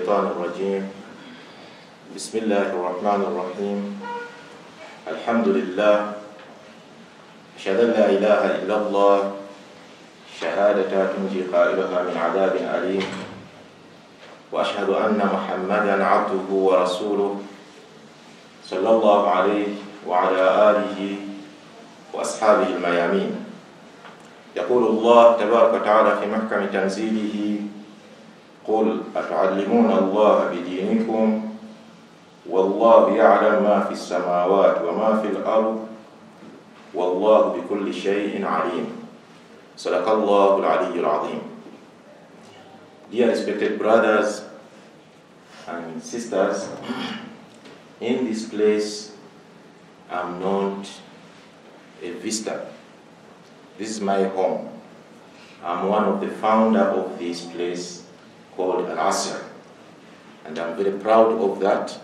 الشيطان الرجيم بسم الله الرحمن الرحيم الحمد لله أشهد أن لا إله إلا الله شهادة تنجي قائلها من عذاب أليم وأشهد أن محمدا عبده ورسوله صلى الله عليه وعلى آله وأصحابه الميامين. يقول الله تبارك وتعالى في محكم تنزيله قل أتعلمون الله بدينكم والله يعلم ما في السماوات وما في الأرض والله بكل شيء عليم. صدق الله العلي العظيم. Dear respected brothers and sisters, in this place I'm not a visitor. This is my home. I'm one of the founder of this place called Al-Asr, and I'm very proud of that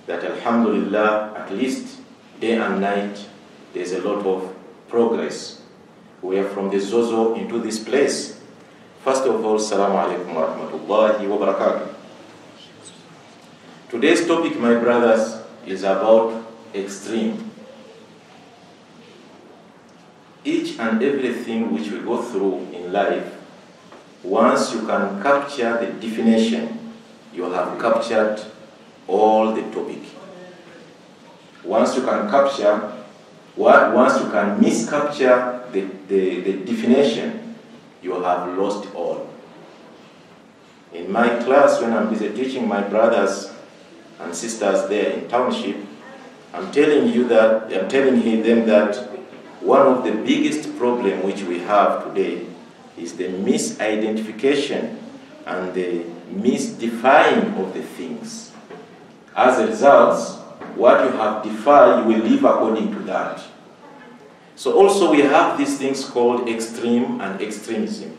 Alhamdulillah, at least day and night there's a lot of progress. We are from the Zozo into this place. First of all, Assalamu alaikum wa rahmatullahi wa barakatuh. Today's topic, my brothers, is about extreme. Each and everything which we go through in life, once you can capture the definition, you have captured all the topic. Once you can miscapture the definition, you have lost all. In my class, when I'm busy teaching my brothers and sisters there in township, I'm telling them that one of the biggest problems which we have today is the misidentification and the misdefining of the things. As a result, what you have defined, you will live according to that. So also we have these things called extreme and extremism.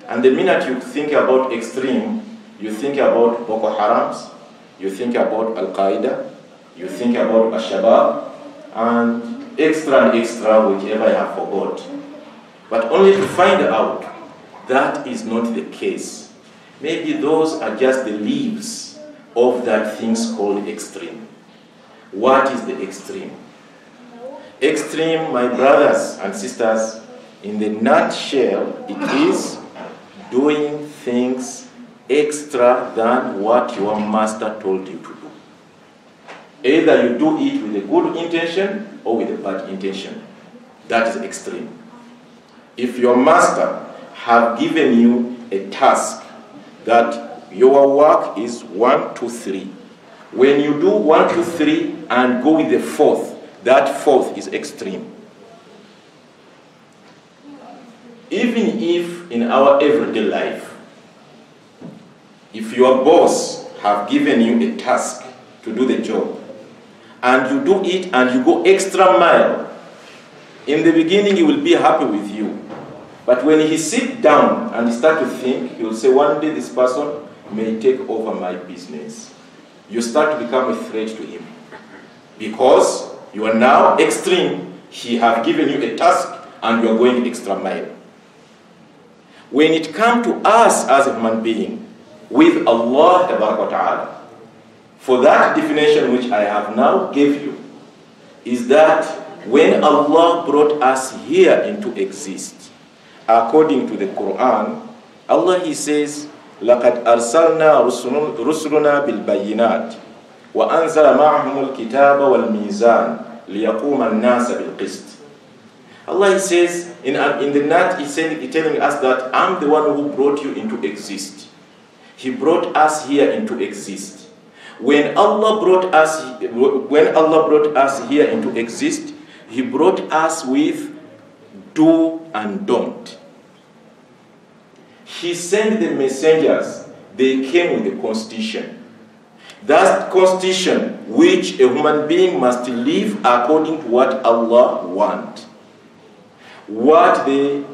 And the minute you think about extreme, you think about Boko Harams, you think about Al-Qaeda, you think about Al-Shabaab, and extra, whichever I have forgot. But only to find out that is not the case. Maybe those are just the leaves of that things called extreme. What is the extreme? Extreme, my brothers and sisters, in the nutshell, it is doing things extra than what your master told you to do. Either you do it with a good intention or with a bad intention. That is extreme. If your master have given you a task that your work is 1, 2, 3. When you do 1, 2, 3 and go with the fourth, that fourth is extreme. Even if in our everyday life, if your boss have given you a task to do the job, and you do it and you go extra mile, in the beginning he will be happy with you. But when he sit down and start to think, he will say, one day this person may take over my business. You start to become a threat to him. Because you are now extreme. He have given you a task and you are going extra mile. When it comes to us as a human being, with Allah Ta'ala, for that definition which I have now gave you, is that when Allah brought us here into existence, according to the Quran, Allah He says, لَقَدْ أَرْسَلْنَا رُسُلُنَا بِالْبَيِّنَاتِ وَأَنزَلَ مَعَهُمُ الْكِتَابَ وَالْمِيزَانِ لِيَقُومَ النَّاسَ بِالْقِسْطِ. Allah He says, in the night He's telling us that I'm the one who brought you into existence. He brought us here into existence. When Allah brought us here into existence, He brought us with do and don't. He sent the messengers. They came with a constitution. That constitution which a human being must live according to what Allah wants. What the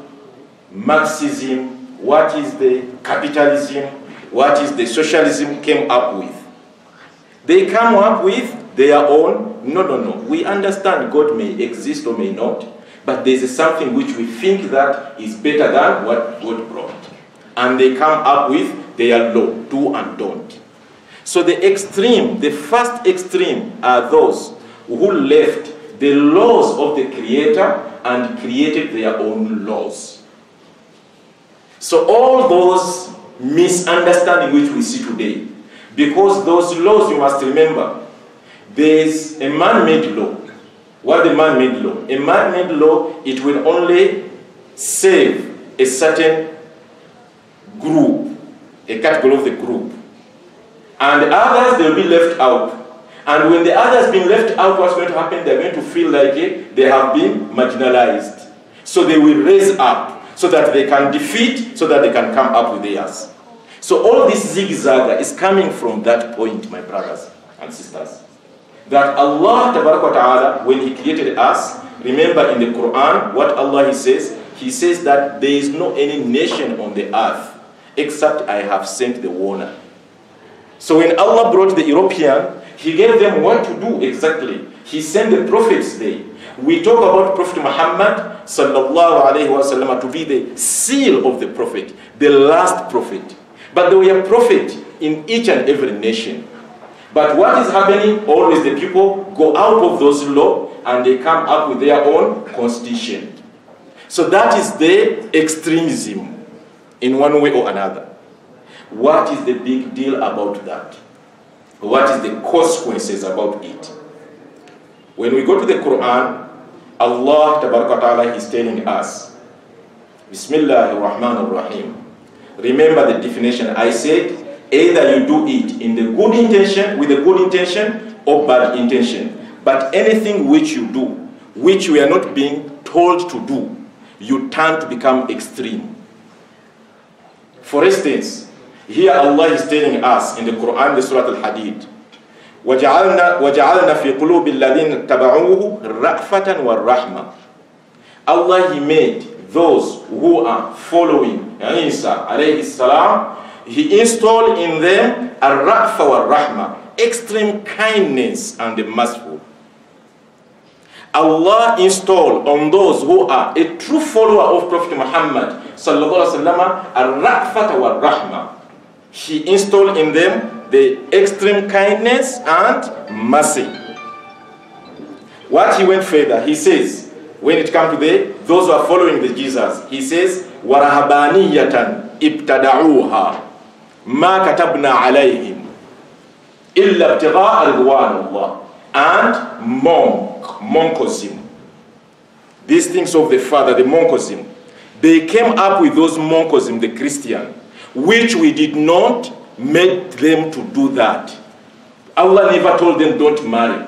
Marxism, what is the capitalism, what is the socialism came up with. They come up with their own, no. We understand God may exist or may not, but there is something which we think that is better than what God brought. And they come up with their law, do and don't. So the extreme, the first extreme are those who left the laws of the Creator and created their own laws. So all those misunderstandings which we see today, because those laws, you must remember, there's a man-made law. What is the man-made law? A man-made law, it will only save a certain group, a category of the group. And others, they'll be left out. And when the others being left out, what's going to happen? They're going to feel like they have been marginalized. So they will raise up so that they can defeat, so that they can come up with theirs. So all this zigzag is coming from that point, my brothers and sisters. That Allah Ta'ala, when He created us, remember in the Quran, what Allah He says that there is no any nation on the earth except I have sent the warner. So when Allah brought the European, He gave them what to do exactly. He sent the prophets there. We talk about Prophet Muhammad sallallahu alaihi wasallam to be the seal of the prophet, the last prophet. But there were prophets in each and every nation. But what is happening? Always the people go out of those laws and they come up with their own constitution. So that is the extremism in one way or another. What is the big deal about that? What is the consequences about it? When we go to the Quran, Allah Ta'ala is telling us, Bismillahir Rahmanir Rahim. Remember the definition I said, either you do it in the good intention, with a good intention, or bad intention. But anything which you do, which we are not being told to do, you turn to become extreme. For instance, here Allah is telling us in the Quran, the Surah Al-Hadid, وَجَعَلْنَا فِي قُلُوبِ الَّذِينَ اتَّبَعُوهُ رَأْفَةً وَالرَّحْمَةً. Allah, He made those who are following Isa alayhi salam, He installed in them a-ra'fa wa-rahma, extreme kindness and the merciful. Allah installed on those who are a true follower of Prophet Muhammad sallallahu alaihi wasallam a-ra'fata wa-rahma. He installed in them the extreme kindness and mercy. What He went further, He says, when it comes to those who are following the Jesus, He says, وَرَهَبَانِيَّةً ابْتَدَعُوهَا مَا كَتَبْنَا عَلَيْهِمْ إِلَّا ابْتِغَاءَ رِضْوَانِ اللَّهِ. And monkism. These things of the Father, the monkism, they came up with those monkism, the Christian, which we did not make them to do that. Allah never told them don't marry.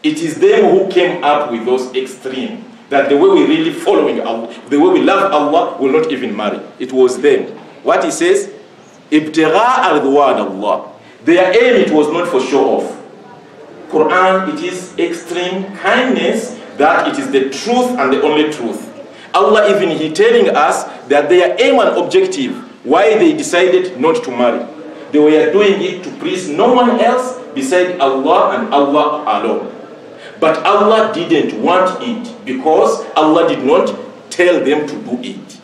It is them who came up with those extreme, that the way we really following Allah, the way we love Allah, will not even marry. It was them. What He says, ibtigha'a ridwan Allah. Their aim, it was not for show off. Quran, it is extreme kindness, that it is the truth and the only truth. Allah even He telling us that their aim and objective, why they decided not to marry. They were doing it to please no one else beside Allah and Allah alone. But Allah didn't want it because Allah did not tell them to do it.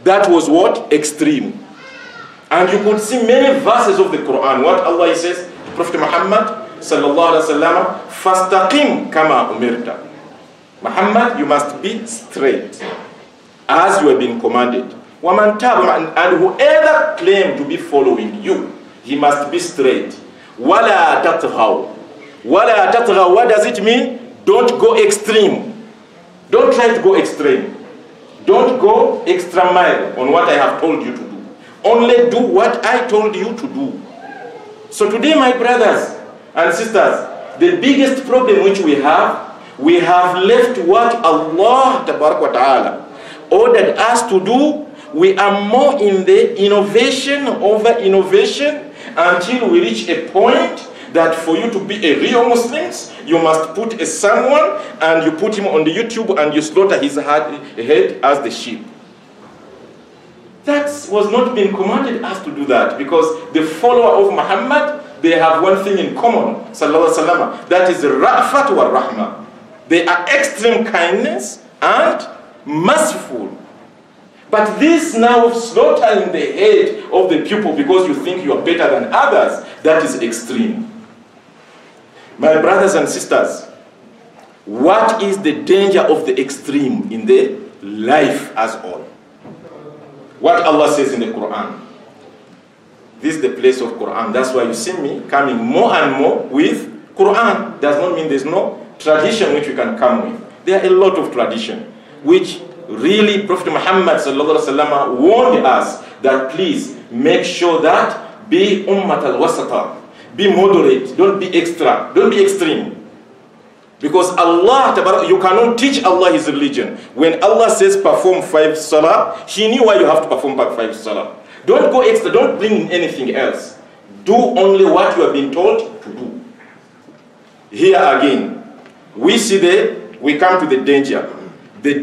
That was what? Extreme. And you could see many verses of the Quran. What Allah says, Prophet Muhammad sallallahu alaihi wasallam, fastaqim kama umirta. Muhammad, you must be straight as you have been commanded. وَمَنْ تَابَ, and whoever claimed to be following you, he must be straight. وَلَا تَطْغَوْا. وَلَا تَطْغَوْا, what does it mean? Don't go extreme. Don't try to go extreme. Don't go extra mile on what I have told you to do. Only do what I told you to do. So today, my brothers and sisters, the biggest problem which we have left what Allah Ta'ala ordered us to do. We are more in the innovation over innovation until we reach a point that for you to be a real Muslim, you must put a someone and you put him on the YouTube and you slaughter his head as the sheep. That was not being commanded us to do that, because the follower of Muhammad, they have one thing in common, sallallahu alaihi wasallam, that is ra'fat wa rahma. They are extreme kindness and merciful. But this now of slaughtering the head of the pupil because you think you are better than others, that is extreme. My brothers and sisters, what is the danger of the extreme in the life as all? What Allah says in the Quran. This is the place of Quran. That's why you see me coming more and more with Quran. Does not mean there's no tradition which we can come with. There are a lot of tradition which really Prophet Muhammad sallallahu alaihi wasallam warned us that please make sure that be ummat al-wasata, be moderate, don't be extra, don't be extreme. Because Allah, you cannot teach Allah His religion. When Allah says perform 5 salah, He knew why you have to perform 5 salah. Don't go extra, don't bring in anything else. Do only what you have been told to do. Here again, we come to the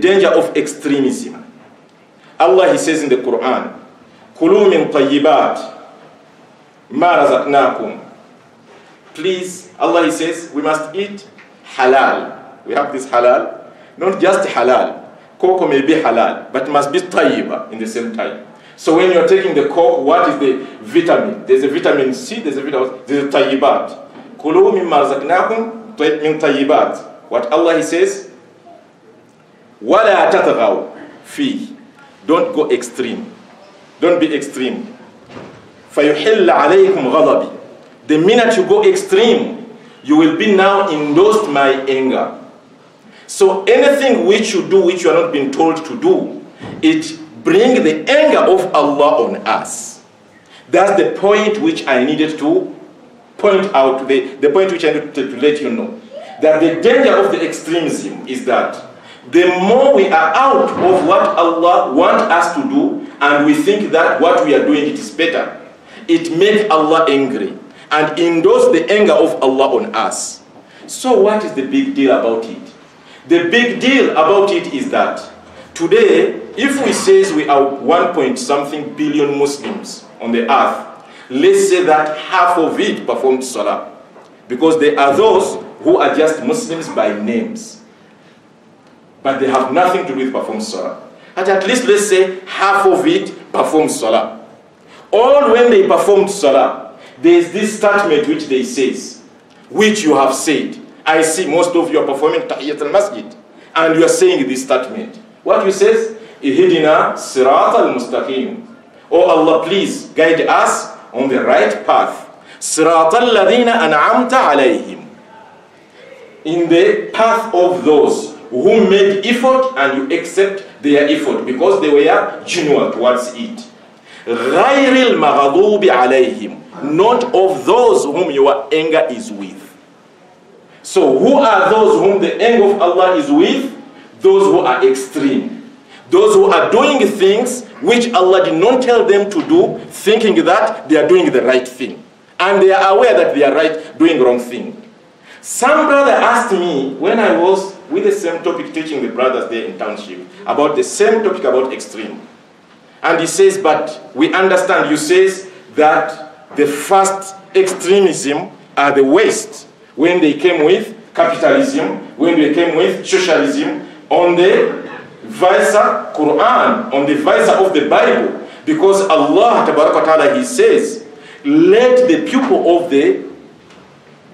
danger of extremism. Allah, He says in the Quran, Kulu min tayyibat ma razaqnakum. Please, Allah, He says, we must eat halal. We have this halal, not just halal. Cocoa may be halal, but it must be tayyiba in the same time. So when you're taking the coke, what is the vitamin? There's a vitamin C, there's a tayyibat. Kulu mimma razaqnakum min tayyibat. What Allah, He says, wala tatghaw fi. Don't go extreme. Don't be extreme. Fayuhilla alaykum ghadabi. The minute you go extreme, you will be now endorsed my anger. So anything which you do which you are not being told to do, it brings the anger of Allah on us. That's the point which I needed to point out, the point which I needed to let you know. That the danger of the extremism is that the more we are out of what Allah wants us to do, and we think that what we are doing it is better, it makes Allah angry and endorse the anger of Allah on us. So what is the big deal about it? The big deal about it is that today, if we say we are 1.something billion Muslims on the earth, let's say that half of it performed salah. Because there are those who are just Muslims by names, but they have nothing to do with perform salah. And at least let's say half of it performs salah. All when they performed salah, there is this statement which they says, which you have said. I see most of you are performing Tahiyyat al-Masjid, and you are saying this statement. What you says? Ihdina sirat al-mustaqim. Oh Allah, please guide us on the right path. Sirat al-ladhina an'amta alayhim. In the path of those who made effort and you accept their effort because they were genuine towards it. غَيْرِ الْمَغَضُوبِ عَلَيْهِمْ. Not of those whom your anger is with. So who are those whom the anger of Allah is with? Those who are extreme. Those who are doing things which Allah did not tell them to do, thinking that they are doing the right thing. And they are aware that they are doing wrong thing. Some brother asked me when I was with the same topic teaching the brothers there in township about the same topic about extreme. And he says, but we understand, you says that the first extremism are the West when they came with capitalism, when they came with socialism, on the visa Quran, on the visa of the Bible. Because Allah Ta'ala, He says, let the people of the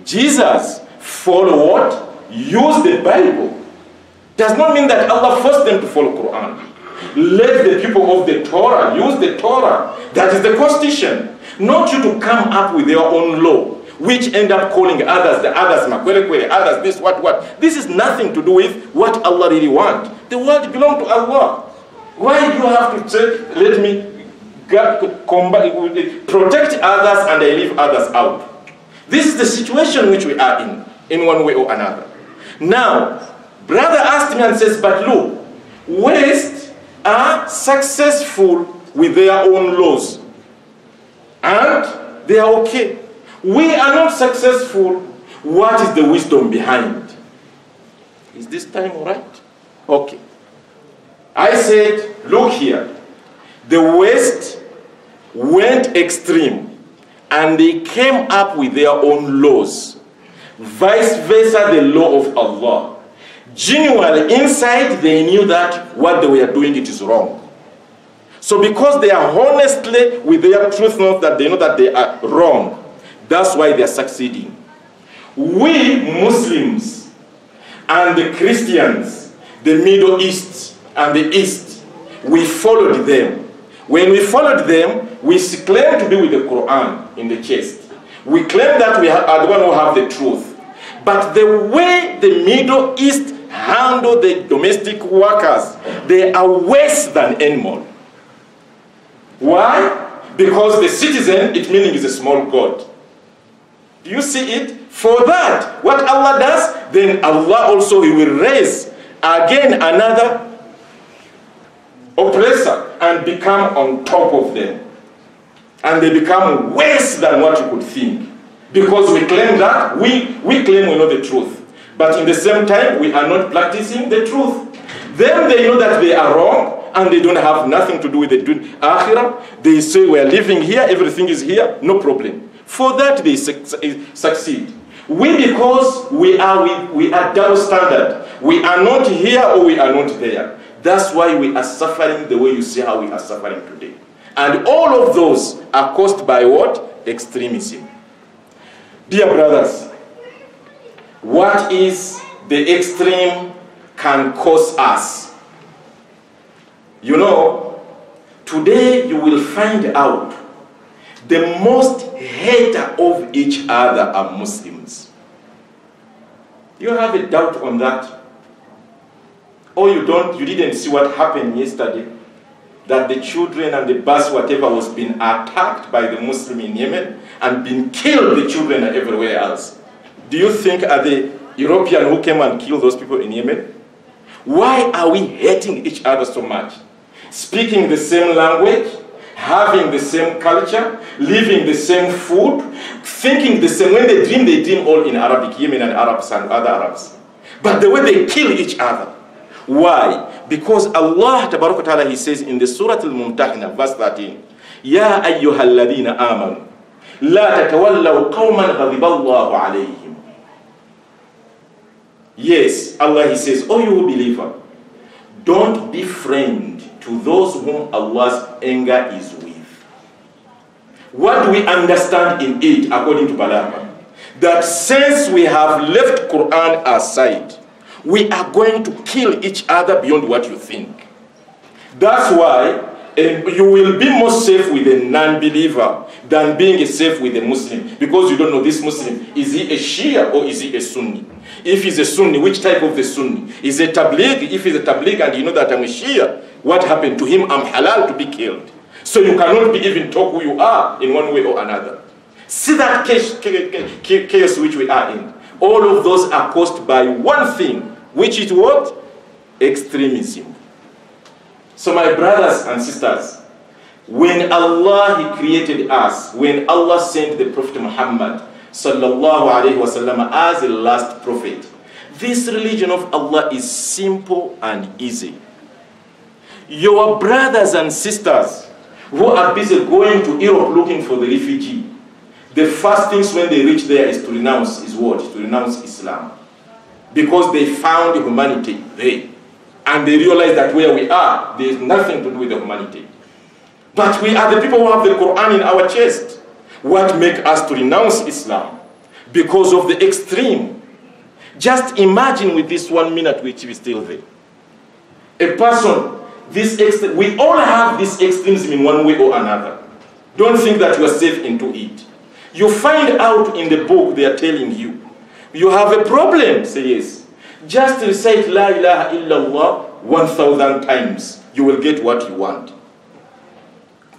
Jesus follow what? Use the Bible. Does not mean that Allah forced them to follow Quran. Let the people of the Torah use the Torah. That is the constitution. Not you to come up with your own law, which end up calling others, the others, makwele, others, this, what. This is nothing to do with what Allah really wants. The world belongs to Allah. Why do you have to say, let me protect others and I leave others out? This is the situation which we are in one way or another. Now, brother asked me and says, but look, West are successful with their own laws. And they are okay. We are not successful. What is the wisdom behind? Is this time all right? Okay. I said, look here. The West went extreme and they came up with their own laws. Vice versa, the law of Allah. Genuinely, inside, they knew that what they were doing, it is wrong. So because they are honestly with their truth, not that they know that they are wrong, that's why they are succeeding. We Muslims and the Christians, the Middle East and the East, we followed them. When we followed them, we claim to be with the Quran in the chest. We claim that we are the one who have the truth. But the way the Middle East handle the domestic workers, they are worse than animal. Why? Because the citizen, it meaning is a small god. Do you see it? For that, what Allah does, then Allah also He will raise again another oppressor and become on top of them. And they become worse than what you could think. Because we claim that, we claim we know the truth. But in the same time, we are not practicing the truth. Then they know that they are wrong, and they don't have nothing to do with the akhirah. They say we are living here, everything is here, no problem. For that they succeed. Because we are double standard. We are not here or we are not there. That's why we are suffering the way you see how we are suffering today. And all of those are caused by what? Extremism. Dear brothers, what is the extreme can cause us? You know, today you will find out the most hater of each other are Muslims. You have a doubt on that? Or you didn't see what happened yesterday? That the children and the bus, whatever, was being attacked by the Muslim in Yemen and being killed, the children and everywhere else. Do you think are the European who came and killed those people in Yemen? Why are we hating each other so much? Speaking the same language, having the same culture, living the same food, thinking the same. When they dream all in Arabic, Yemen and Arabs and other Arabs. But the way they kill each other. Why? Because Allah Tabaraka Ta'ala, He says in the Surah Al-Mumtahina, verse 13, Ya ayyuhal ladhina amanu, la tatawallaw qawman ghadiballahu alayhim. Yes, Allah He says, oh you believer, don't be friend to those whom Allah's anger is with. What do we understand in it according to Balagha? That since we have left Quran aside, we are going to kill each other beyond what you think. That's why you will be more safe with a non-believer than being safe with a Muslim. Because you don't know this Muslim. Is he a Shia or is he a Sunni? If he's a Sunni, which type of the Sunni? Is it Tabligh? If he's a Tabligh and you know that I'm a Shia, what happened to him? I'm halal to be killed. So you cannot be even talk who you are in one way or another. See that chaos which we are in. All of those are caused by one thing, which is what? Extremism. So my brothers and sisters, when Allah He created us, when Allah sent the Prophet Muhammad sallallahu alaihi wasallam as the last prophet, this religion of Allah is simple and easy. Your brothers and sisters who are busy going to Europe looking for the refugee, the first things when they reach there is to renounce is what? To renounce Islam. Because they found humanity there. And they realize that where we are, there is nothing to do with the humanity. But we are the people who have the Quran in our chest. What makes us to renounce Islam? Because of the extreme. Just imagine with this 1 minute which is still there. A person, we all have this extremism in one way or another. Don't think that you are safe into it. You find out in the book they are telling you, you have a problem, say yes. Just recite La ilaha illallah 1,000 times. You will get what you want.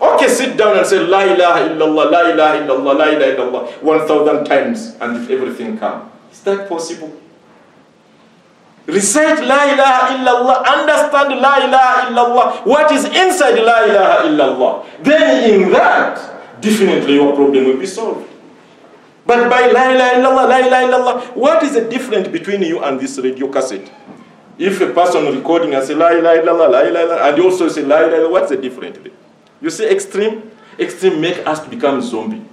Okay, sit down and say La ilaha illallah, La ilaha illallah, La ilaha illallah 1,000 times and if everything comes. Is that possible? Recite La ilaha illallah, understand La ilaha illallah, what is inside La ilaha illallah. Then in that, definitely your problem will be solved. But by La ilaha illallah, La ilaha illallah, what is the difference between you and this radio cassette? If a person recording and say La ilaha illallah, La ilaha illallah, and you also say La ilaha illallah, what's the difference? You see extreme? Extreme make us to become zombie.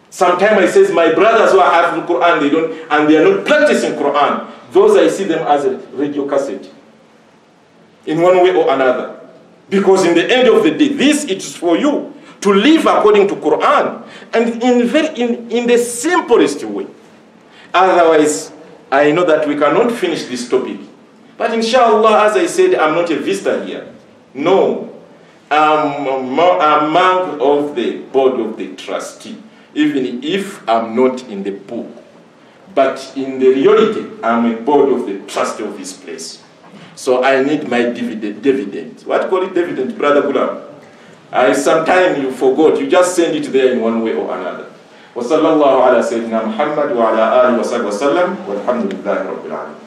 Sometimes I say my brothers who are having Quran, they are not practicing Quran. Those I see them as a radio cassette. In one way or another. Because in the end of the day, this is for you to live according to Quran and in the simplest way. Otherwise, I know that we cannot finish this topic. But inshallah, as I said, I'm not a visitor here. No. I'm among of the board of the trustee, even if I'm not in the book. But in the reality, I'm a board of the trustee of this place. So I need my dividend. What call it dividend, Brother Gulam? Sometimes you forgot. You just send it there in one way or another. وصلى الله على سيدنا محمد وعلى آله وصحبه وسلم والحمد لله رب العالمين.